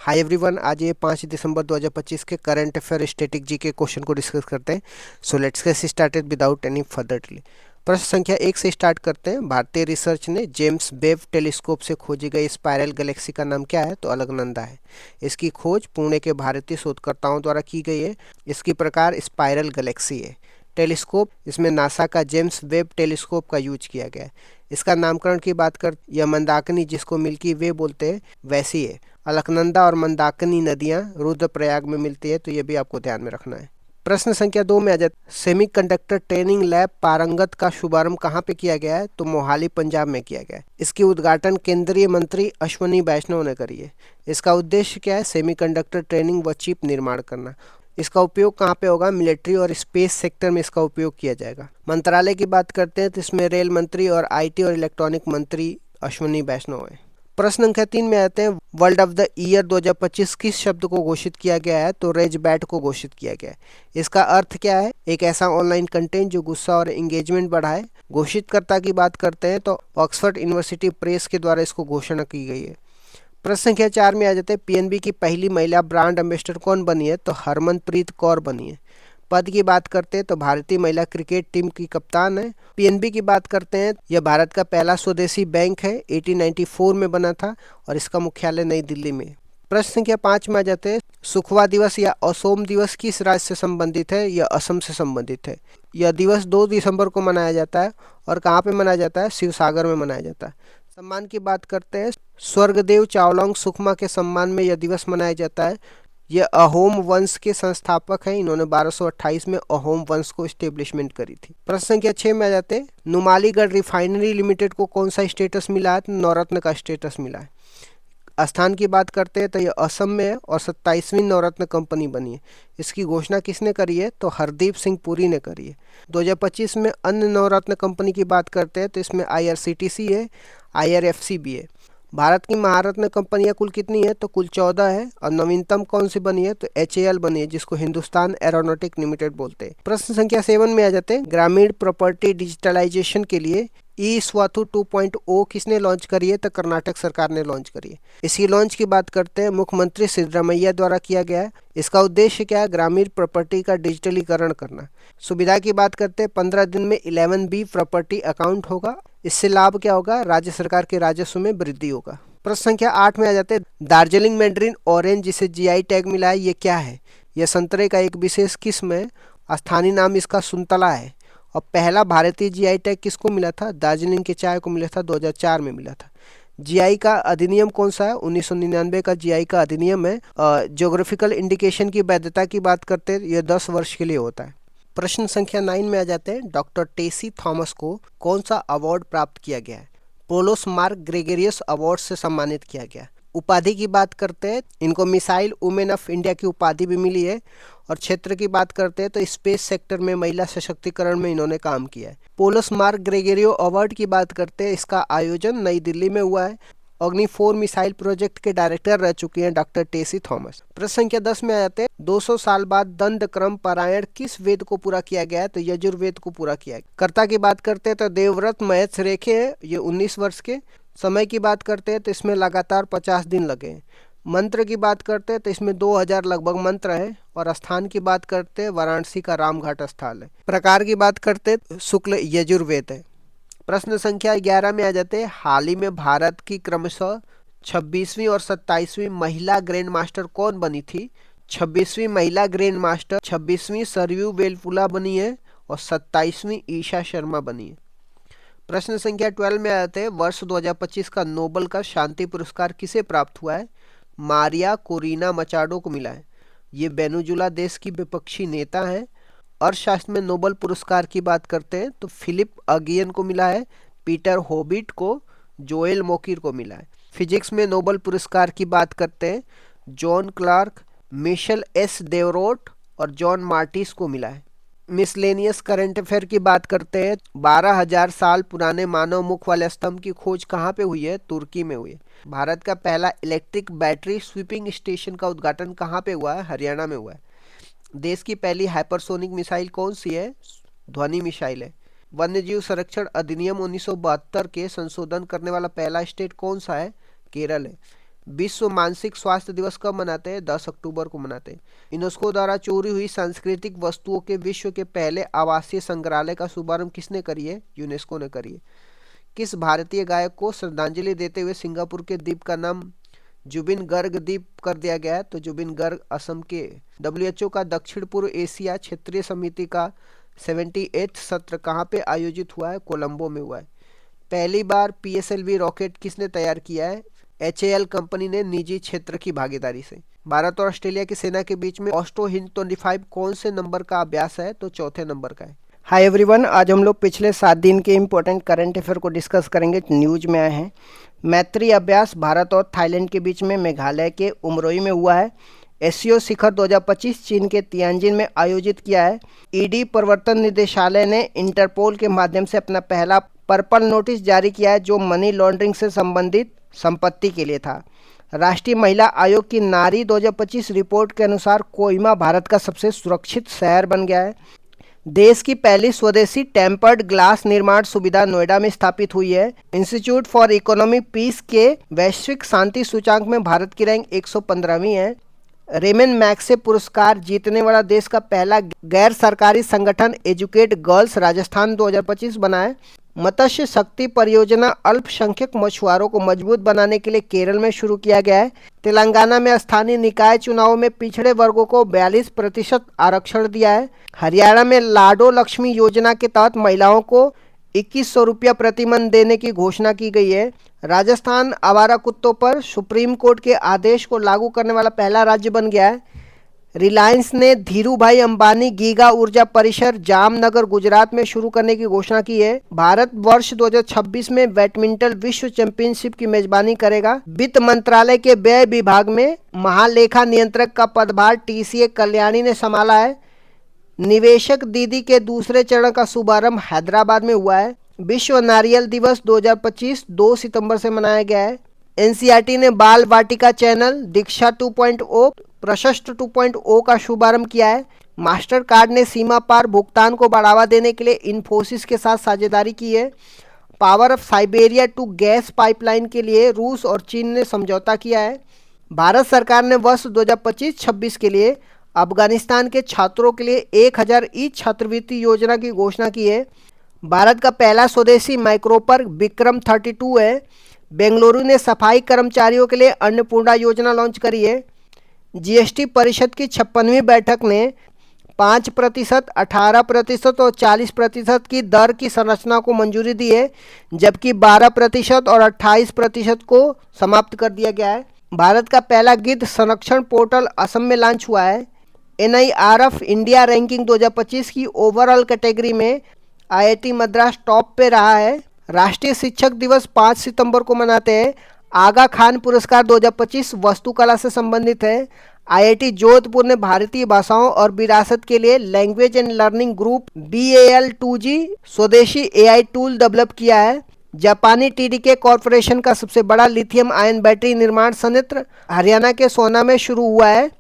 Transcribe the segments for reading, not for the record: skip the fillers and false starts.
Hi everyone, आज ये 5 दिसंबर 2025 के करंट अफेयर स्टैटिक जी के क्वेश्चन को डिस्कस करते हैं। So let's get started without any further delay. प्रश्न संख्या 1 से स्टार्ट करते हैं। भारतीय रिसर्च ने जेम्स वेब टेलीस्कोप से खोजी गई स्पाइरल गैलेक्सी का नाम क्या है? तो अलकनंदा है। इसकी खोज पुणे के भारतीय शोधकर्ताओं द्वारा की गई है। इसकी प्रकार स्पाइरल गैलेक्सी है। टेलीस्कोप, इसमें नासा का जेम्स वेब टेलीस्कोप का यूज किया गया है। इसका नामकरण की बात कर, यह मंदाकिनी जिसको मिल्की वे बोलते हैं वैसी है। अलकनंदा और मंदाकिनी नदियां रुद्रप्रयाग में मिलती है, तो ये भी आपको ध्यान में रखना है। प्रश्न संख्या 2 में आ जाता, सेमीकंडक्टर ट्रेनिंग लैब पारंगत का शुभारंभ कहाँ पे किया गया है? तो मोहाली पंजाब में किया गया है। इसकी उद्घाटन केंद्रीय मंत्री अश्वनी वैष्णव ने करी है। इसका उद्देश्य क्या है? सेमीकंडक्टर ट्रेनिंग व चिप निर्माण करना। इसका उपयोग कहाँ पे होगा? मिलिट्री और स्पेस सेक्टर में इसका उपयोग किया जाएगा। मंत्रालय की बात करते हैं तो इसमें रेल मंत्री और आईटी और इलेक्ट्रॉनिक मंत्री अश्वनी वैष्णव है। प्रश्न संख्या 3 में आते हैं। वर्ल्ड ऑफ द ईयर 2025 किस शब्द को घोषित किया गया है? तो रेज बैट को घोषित किया गया है। इसका अर्थ क्या है? एक ऐसा ऑनलाइन कंटेंट जो गुस्सा और एंगेजमेंट बढ़ाए। घोषितकर्ता की बात करते हैं तो ऑक्सफोर्ड यूनिवर्सिटी प्रेस के द्वारा इसको घोषणा की गई है। प्रश्न संख्या 4 में आ जाते हैं। पीएनबी की पहली महिला ब्रांड एम्बेसडर कौन बनी है? तो हरमनप्रीत कौर बनी है। पद की बात करते हैं तो भारतीय महिला क्रिकेट टीम की कप्तान है। पीएनबी की बात करते हैं, यह भारत का पहला स्वदेशी बैंक है। 1894 में बना था और इसका मुख्यालय नई दिल्ली में। प्रश्न संख्या 5 में आ जाते हैं। सुखवा दिवस या असोम दिवस किस राज्य से संबंधित है? यह असम से संबंधित है। यह दिवस 2 दिसंबर को मनाया जाता है और कहाँ पे मनाया जाता है? शिवसागर में मनाया जाता है। सम्मान की बात करते हैं। स्वर्गदेव चावलौंग सुकमा के सम्मान में यह दिवस मनाया जाता है। ये अहोम वंश के संस्थापक हैं। इन्होंने 1228 में अहोम वंश को स्टेब्लिशमेंट करी थी। प्रश्न संख्या 6 में आ जाते हैं। नुमालीगढ़ रिफाइनरी लिमिटेड को कौन सा स्टेटस मिला है? नवरत्न का स्टेटस मिला है। स्थान की बात करते हैं तो ये असम में है और 27वीं नवरत्न कंपनी बनी है। इसकी घोषणा किसने करी है? तो हरदीप सिंह पुरी ने करी है। 2025 में अन्य नवरत्न कंपनी की बात करते हैं तो इसमें आईआरसीटीसी है, आईआरएफसी भी है। भारत की महारत्न कंपनियां कुल कितनी है? तो कुल 14 है। और नवीनतम कौन सी बनी है? तो एचएएल बनी है, जिसको हिंदुस्तान एरोनॉटिक लिमिटेड बोलते हैं। प्रश्न संख्या 7 में आ जाते हैं। ग्रामीण प्रॉपर्टी डिजिटलाइजेशन के लिए ई स्वाथु 2.0 किसने लॉन्च करी है? तो कर्नाटक सरकार ने लॉन्च करी है। इसकी लॉन्च की बात करते हैं, मुख्यमंत्री सिद्धरामैया द्वारा किया गया है। इसका उद्देश्य क्या है? ग्रामीण प्रॉपर्टी का डिजिटलीकरण करना। सुविधा की बात करते हैं, 15 दिन में 11B प्रॉपर्टी अकाउंट होगा। इससे लाभ क्या होगा? राज्य सरकार के राजस्व में वृद्धि होगा। प्रश्न संख्या 8 में आ जाते हैं। दार्जिलिंग मैंड्रीन ऑरेंज जिसे जीआई टैग मिला है, ये क्या है? यह संतरे का एक विशेष किस्म है। स्थानीय नाम इसका सुंतला है। और पहला भारतीय जीआई टैग किसको मिला था? दार्जिलिंग के चाय को मिला था, 2004 में मिला था। जीआई का अधिनियम कौन सा है? 1999 का जीआई का अधिनियम है। ज्योग्राफिकल इंडिकेशन की वैधता की बात करते हैं, यह 10 वर्ष के लिए होता है। प्रश्न संख्या 9 में आ जाते हैं। डॉक्टर टेसी थॉमस को कौन सा अवार्ड प्राप्त किया गया है? पोलोस मार्क ग्रेगोरियस अवार्ड से सम्मानित किया गया। उपाधि की बात करते हैं, इनको मिसाइल वुमेन ऑफ इंडिया की उपाधि भी मिली है। और क्षेत्र की बात करते हैं तो स्पेस सेक्टर में महिला सशक्तिकरण में इन्होंने काम किया है। पोलोस मार्क ग्रेगोरियो अवार्ड की बात करते हैं, इसका आयोजन नई दिल्ली में हुआ है। अग्नि 4 मिसाइल प्रोजेक्ट के डायरेक्टर रह चुके हैं डॉक्टर टेसी थॉमस। प्रश्न संख्या 10 में आ जाते हैं। 200 साल बाद दंड क्रम पारायण किस वेद को पूरा किया गया है? तो यजुर्वेद को पूरा किया गया। कर्ता की बात करते हैं तो देवव्रत महेश रेखे हैं, ये 19 वर्ष के। समय की बात करते हैं तो इसमें लगातार 50 दिन लगे हैं। मंत्र की बात करते हैं तो इसमें 2000 लगभग मंत्र है। और स्थान की बात करते हैं, वाराणसी का रामघाट स्थल है। प्रकार की बात करते हैं, शुक्ल यजुर्वेद है। प्रश्न संख्या 11 में आ जाते हैं। हाल ही में भारत की क्रमशः 26वीं और 27वीं महिला ग्रैंड मास्टर कौन बनी थी? 26वीं महिला ग्रैंड मास्टर 26वीं सरयू वेलपुला बनी है और 27वीं ईशा शर्मा बनी है। प्रश्न संख्या 12 में आते हैं। वर्ष 2025 का नोबेल का शांति पुरस्कार किसे प्राप्त हुआ है? मारिया कोरिना मचाडो को मिला है। ये वेनेजुला देश की विपक्षी नेता हैं। अर्थशास्त्र में नोबेल पुरस्कार की बात करते हैं तो फिलिप अगियन को मिला है, पीटर होबिट को, जोएल मोकिर को मिला है। फिजिक्स में नोबेल पुरस्कार की बात करते हैं, जॉन क्लार्क, मिशेल एस देवरोट और जॉन मार्टिस को मिला है। मिसलेनियस करंट अफेयर की बात करते हैं। 12,000 साल पुराने मानव मुख वाले स्तंभ की खोज कहाँ पे हुई है? तुर्की में हुई है। भारत का पहला इलेक्ट्रिक बैटरी स्वीपिंग स्टेशन का उद्घाटन कहाँ पे हुआ है? हरियाणा में हुआ है। देश की पहली हाइपरसोनिक मिसाइल कौन सी है? ध्वनि मिसाइल है। वन्यजीव संरक्षण अधिनियम 1972 के संशोधन करने वाला पहला स्टेट कौन सा है? केरल है। विश्व मानसिक स्वास्थ्य दिवस कब मनाते हैं? 10 अक्टूबर को मनाते हैं। यूनेस्को द्वारा चोरी हुई सांस्कृतिक वस्तुओं के विश्व के पहले आवासीय संग्रहालय का शुभारंभ किसने करी है? यूनेस्को ने करी है। किस भारतीय गायक को श्रद्धांजलि देते हुए सिंगापुर के द्वीप का नाम जुबिन गर्ग द्वीप कर दिया गया है? तो जुबिन गर्ग असम के। WHO का दक्षिण पूर्व एशिया क्षेत्रीय समिति का 78वां सत्र कहाँ पे आयोजित हुआ है? कोलंबो में हुआ है। पहली बार PSLV रॉकेट किसने तैयार किया है? HAL कंपनी ने निजी क्षेत्र की भागीदारी से। भारत और ऑस्ट्रेलिया की सेना के बीच में ऑस्ट्रो हिंद 25 कौन से नंबर का अभ्यास है? तो चौथे नंबर का है। हाय एवरीवन, आज हम लोग पिछले 7 दिन के इम्पोर्टेंट करंट अफेयर को डिस्कस करेंगे। न्यूज में आए हैं। मैत्री अभ्यास भारत और थाईलैंड के बीच में मेघालय के उमरोई में हुआ है। एससीओ शिखर 2025 चीन के तियानजिन में आयोजित किया है। ईडी प्रवर्तन निदेशालय ने इंटरपोल के माध्यम से अपना पहला पर्पल नोटिस जारी किया है, जो मनी लॉन्ड्रिंग से संबंधित संपत्ति के लिए था। राष्ट्रीय महिला आयोग की नारी 2025 रिपोर्ट के अनुसार कोहिमा भारत का सबसे सुरक्षित शहर बन गया है। देश की पहली स्वदेशी टेम्पर्ड ग्लास निर्माण सुविधा नोएडा में स्थापित हुई है। इंस्टीट्यूट फॉर इकोनॉमिक पीस के वैश्विक शांति सूचांक में भारत की रैंक 115वीं है। रेमन मैग्सेसे पुरस्कार जीतने वाला देश का पहला गैर सरकारी संगठन एजुकेट गर्ल्स राजस्थान 2025 बना है। मत्स्य शक्ति परियोजना अल्पसंख्यक मछुआरों को मजबूत बनाने के लिए केरल में शुरू किया गया है। तेलंगाना में स्थानीय निकाय चुनावों में पिछड़े वर्गों को 42% आरक्षण दिया है। हरियाणा में लाडो लक्ष्मी योजना के तहत महिलाओं को 2100 रुपया प्रतिमाह देने की घोषणा की गई है। राजस्थान आवारा कुत्तों पर सुप्रीम कोर्ट के आदेश को लागू करने वाला पहला राज्य बन गया है। रिलायंस ने धीरूभाई अंबानी गीगा ऊर्जा परिसर जामनगर गुजरात में शुरू करने की घोषणा की है। भारत वर्ष 2026 में बैडमिंटन विश्व चैंपियनशिप की मेजबानी करेगा। वित्त मंत्रालय के व्यय विभाग में महालेखा नियंत्रक का पदभार TCA कल्याणी ने संभाला है। निवेशक दीदी के दूसरे चरण का शुभारंभ हैदराबाद में हुआ है। विश्व नारियल दिवस 2025 2 सितंबर से मनाया गया है। NCERT ने बाल वाटिका चैनल दीक्षा 2.0 प्रशस्त 2.0 का शुभारंभ किया है। मास्टर कार्ड ने सीमा पार भुगतान को बढ़ावा देने के लिए इन्फोसिस के साथ साझेदारी की है। Power of Siberia two gas pipeline के लिए रूस और चीन ने समझौता किया है। भारत सरकार ने वर्ष 2025-26 के लिए अफगानिस्तान के छात्रों के लिए 1000 ई छात्रवृत्ति योजना की घोषणा की है। भारत का पहला स्वदेशी माइक्रोपर विक्रम 32 है। बेंगलुरु ने सफाई कर्मचारियों के लिए अन्नपूर्णा योजना लॉन्च करी है। GST परिषद की 56वीं बैठक ने 5%, 18% और 40% की दर की संरचना को मंजूरी दी है, जबकि 12% और 28% को समाप्त कर दिया गया है। भारत का पहला गिद्ध संरक्षण पोर्टल असम में लॉन्च हुआ है। NIRF इंडिया रैंकिंग 2025 की ओवरऑल कैटेगरी में IIT मद्रास टॉप पे रहा है। राष्ट्रीय शिक्षक दिवस 5 सितंबर को मनाते हैं। आगा खान पुरस्कार 2025 वास्तुकला से संबंधित है। IIT जोधपुर ने भारतीय भाषाओं और विरासत के लिए language and learning group BAL2G स्वदेशी AI टूल डेवलप किया है। जापानी TDK कॉरपोरेशन का सबसे बड़ा लिथियम आयन बैटरी निर्माण संयंत्र हरियाणा के सोना में शुरू हुआ है।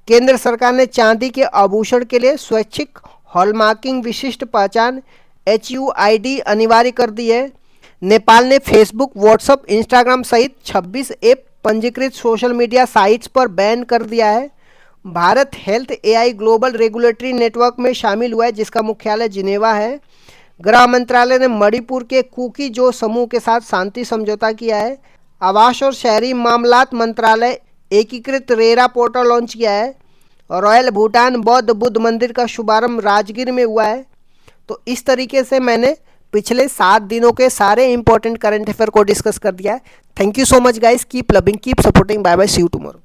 केंद्र सरकार ने चांदी के आभूषण के लिए स्वैच्छिक हॉलमार्किंग विशिष्ट पहचान HUID अनिवार्य कर दी है। नेपाल ने फेसबुक, व्हाट्सएप, इंस्टाग्राम सहित 26 ऐप पंजीकृत सोशल मीडिया साइट्स पर बैन कर दिया है। Bharat health AI global regulatory network में शामिल हुआ है, जिसका मुख्यालय जिनेवा है। गृह मंत्रालय ने मणिपुर के कुकी जो समूह के साथ शांति समझौता किया है। आवास और शहरी मामलात मंत्रालय एकीकृत रेरा पोर्टल लॉन्च किया है। रॉयल भूटान बौद्ध बुद्ध मंदिर का शुभारंभ राजगीर में हुआ है। तो इस तरीके से मैंने पिछले 7 दिनों के सारे इंपॉर्टेंट करंट अफेयर को डिस्कस कर दिया है। Thank you so much guys, keep loving, keep supporting, bye bye, see you tomorrow.